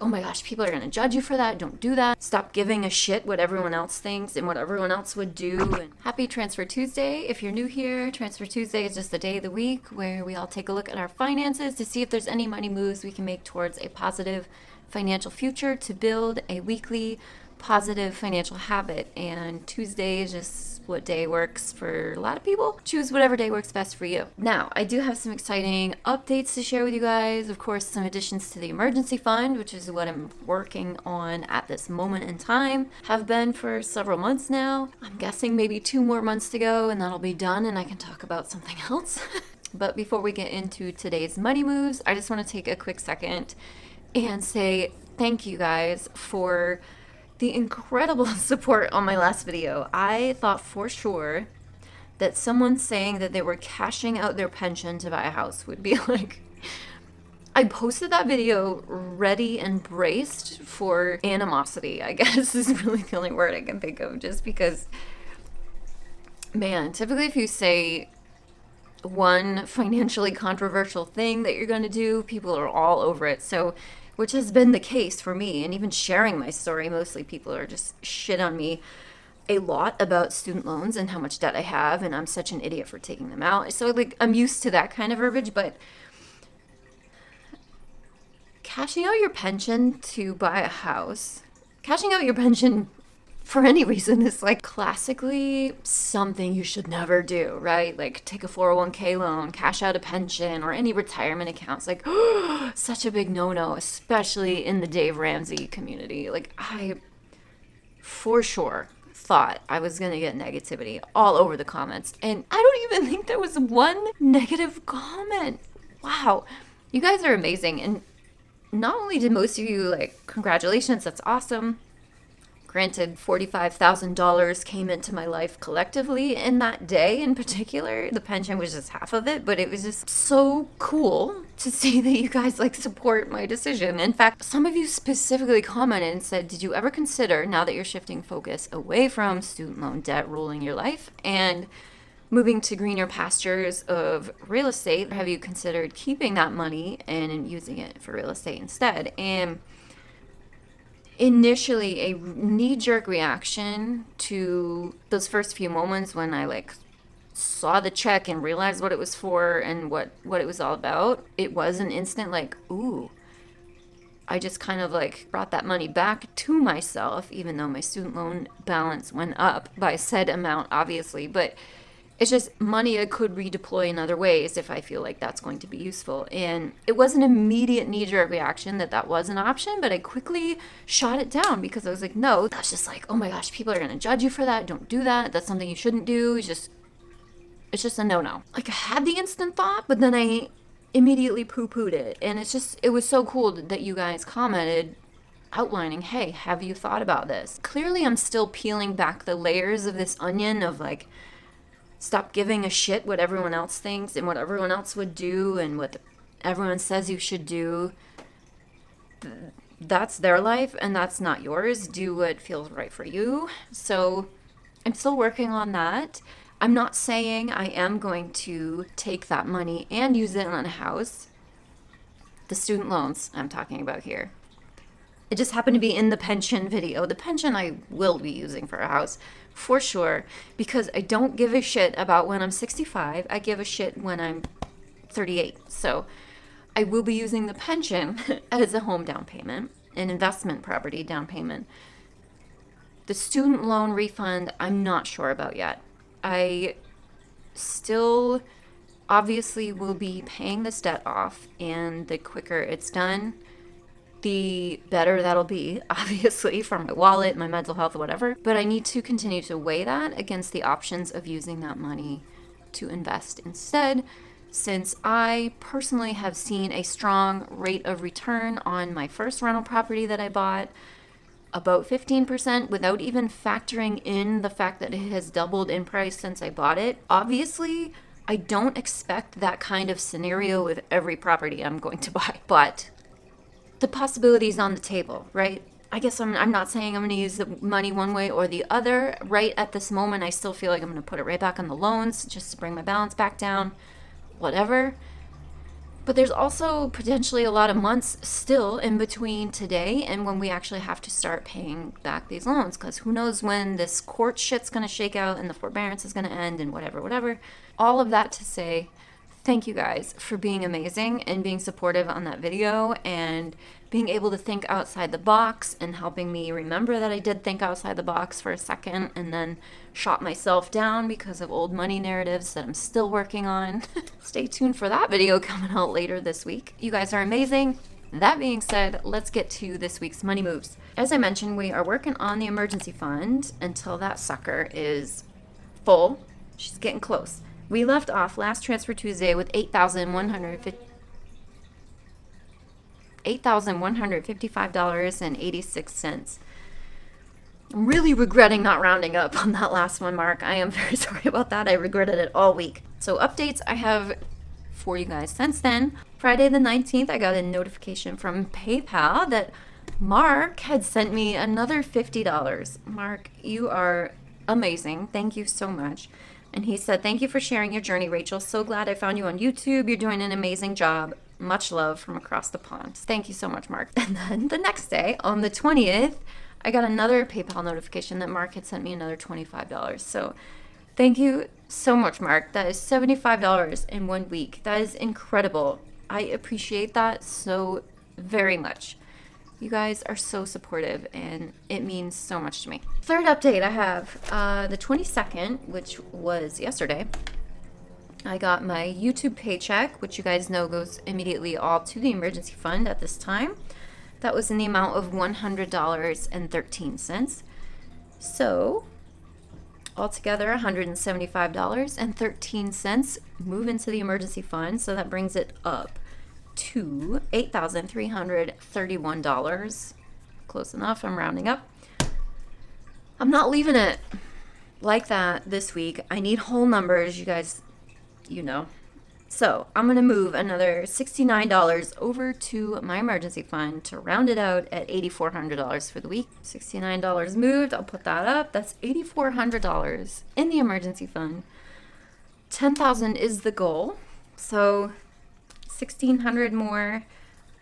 oh my gosh, people are going to judge you for that. Don't do that. Stop giving a shit what everyone else thinks and what everyone else would do. And happy Transfer Tuesday. If you're new here, Transfer Tuesday is just the day of the week where we all take a look at our finances to see if there's any money moves we can make towards a positive financial future to build a weekly positive financial habit. And Tuesday is just what day works for a lot of people. Choose whatever day works best for you. Now, I do have some exciting updates to share with you guys. Of course, some additions to the emergency fund, which is what I'm working on at this moment in time. Have been for several months now. I'm guessing maybe 2 more months to go and that'll be done and I can talk about something else. But before we get into today's money moves, I just want to take a quick second and say thank you guys for the incredible support on my last video. I thought for sure that someone saying that they were cashing out their pension to buy a house would be like, I posted that video ready and braced for animosity, I guess is really the only word I can think of, just because, man, typically if you say one financially controversial thing that you're going to do, people are all over it. So, which has been the case for me, and even sharing my story, mostly people are just shit on me a lot about student loans and how much debt I have, and I'm such an idiot for taking them out. So like I'm used to that kind of verbiage, but cashing out your pension to buy a house, cashing out your pension for any reason is like classically something you should never do, right? Like take a 401k loan, cash out a pension, or any retirement accounts. Like such a big no-no, especially in the Dave Ramsey community. Like I for sure thought I was gonna get negativity all over the comments, and I don't even think there was one negative comment. Wow, you guys are amazing. And not only did most of you like, congratulations, that's awesome. Granted, $45,000 came into my life collectively in that day in particular. The pension was just half of it, but it was just so cool to see that you guys like support my decision. In fact, some of you specifically commented and said, did you ever consider, now that you're shifting focus away from student loan debt ruling your life and moving to greener pastures of real estate, have you considered keeping that money and using it for real estate instead? And initially a knee-jerk reaction to those first few moments when I like saw the check and realized what it was for and what it was all about, it was an instant like, ooh, I just kind of like brought that money back to myself, even though my student loan balance went up by said amount, obviously. But it's just money I could redeploy in other ways if I feel like that's going to be useful. And it was an immediate knee-jerk reaction that was an option, but I quickly shot it down because I was like, no, that's just like, oh my gosh, people are going to judge you for that. Don't do that. That's something you shouldn't do. It's just a no-no. Like I had the instant thought, but then I immediately poo-pooed it. And it was so cool that you guys commented outlining, hey, have you thought about this? Clearly I'm still peeling back the layers of this onion of like, stop giving a shit what everyone else thinks and what everyone else would do and what everyone says you should do. That's their life and that's not yours. Do what feels right for you. So I'm still working on that. I'm not saying I am going to take that money and use it on a house. The student loans I'm talking about here. It just happened to be in the pension video. The pension I will be using for a house for sure, because I don't give a shit about when I'm 65. I give a shit when I'm 38. So I will be using the pension as a home down payment, an investment property down payment. The student loan refund, I'm not sure about yet. I still obviously will be paying this debt off, and the quicker it's done, the better that'll be, obviously, for my wallet, my mental health, whatever. But I need to continue to weigh that against the options of using that money to invest instead, since I personally have seen a strong rate of return on my first rental property that I bought, about 15%, without even factoring in the fact that it has doubled in price since I bought it. Obviously, I don't expect that kind of scenario with every property I'm going to buy, but the possibilities on the table, right? I guess I'm not saying I'm going to use the money one way or the other. Right at this moment, I still feel like I'm going to put it right back on the loans just to bring my balance back down, whatever. But there's also potentially a lot of months still in between today and when we actually have to start paying back these loans, because who knows when this court shit's going to shake out and the forbearance is going to end and whatever. All of that to say, thank you guys for being amazing and being supportive on that video and being able to think outside the box and helping me remember that I did think outside the box for a second and then shot myself down because of old money narratives that I'm still working on. Stay tuned for that video coming out later this week. You guys are amazing. That being said, let's get to this week's money moves. As I mentioned, we are working on the emergency fund until that sucker is full. She's getting close. We left off last Transfer Tuesday with $8,155.86. I'm really regretting not rounding up on that last one, Mark. I am very sorry about that. I regretted it all week. So updates I have for you guys since then. Friday the 19th, I got a notification from PayPal that Mark had sent me another $50. Mark, you are amazing. Thank you so much. And he said, thank you for sharing your journey, Rachel. So glad I found you on YouTube. You're doing an amazing job. Much love from across the pond. Thank you so much, Mark. And then the next day, on the 20th, I got another PayPal notification that Mark had sent me another $25. So thank you so much, Mark. That is $75 in 1 week. That is incredible. I appreciate that so very much. You guys are so supportive, and it means so much to me. Third update I have, the 22nd, which was yesterday. I got my YouTube paycheck, which you guys know goes immediately all to the emergency fund at this time. That was in the amount of $100.13. So, altogether, $175.13 move into the emergency fund. So that brings it up to $8,331. Close enough. I'm rounding up. I'm not leaving it like that this week. I need whole numbers, you guys, you know. So I'm going to move another $69 over to my emergency fund to round it out at $8,400 for the week. $69 moved. I'll put that up. That's $8,400 in the emergency fund. $10,000 is the goal. So $1,600 more.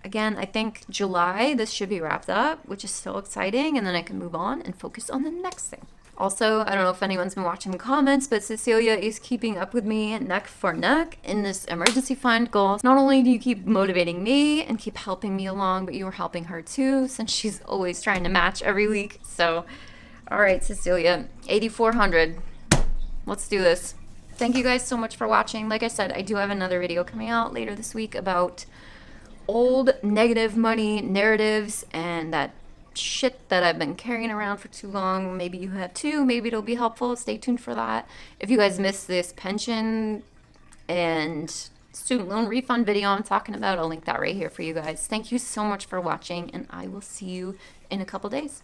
Again, I think July, this should be wrapped up, which is so exciting. And then I can move on and focus on the next thing. Also, I don't know if anyone's been watching the comments, but Cecilia is keeping up with me neck for neck in this emergency fund goal. Not only do you keep motivating me and keep helping me along, but you are helping her too, since she's always trying to match every week. So, all right, Cecilia, $8,400. Let's do this. Thank you guys so much for watching. Like I said, I do have another video coming out later this week about old negative money narratives and that shit that I've been carrying around for too long. Maybe you have too. Maybe it'll be helpful. Stay tuned for that. If you guys missed this pension and student loan refund video I'm talking about, I'll link that right here for you guys. Thank you so much for watching, and I will see you in a couple days.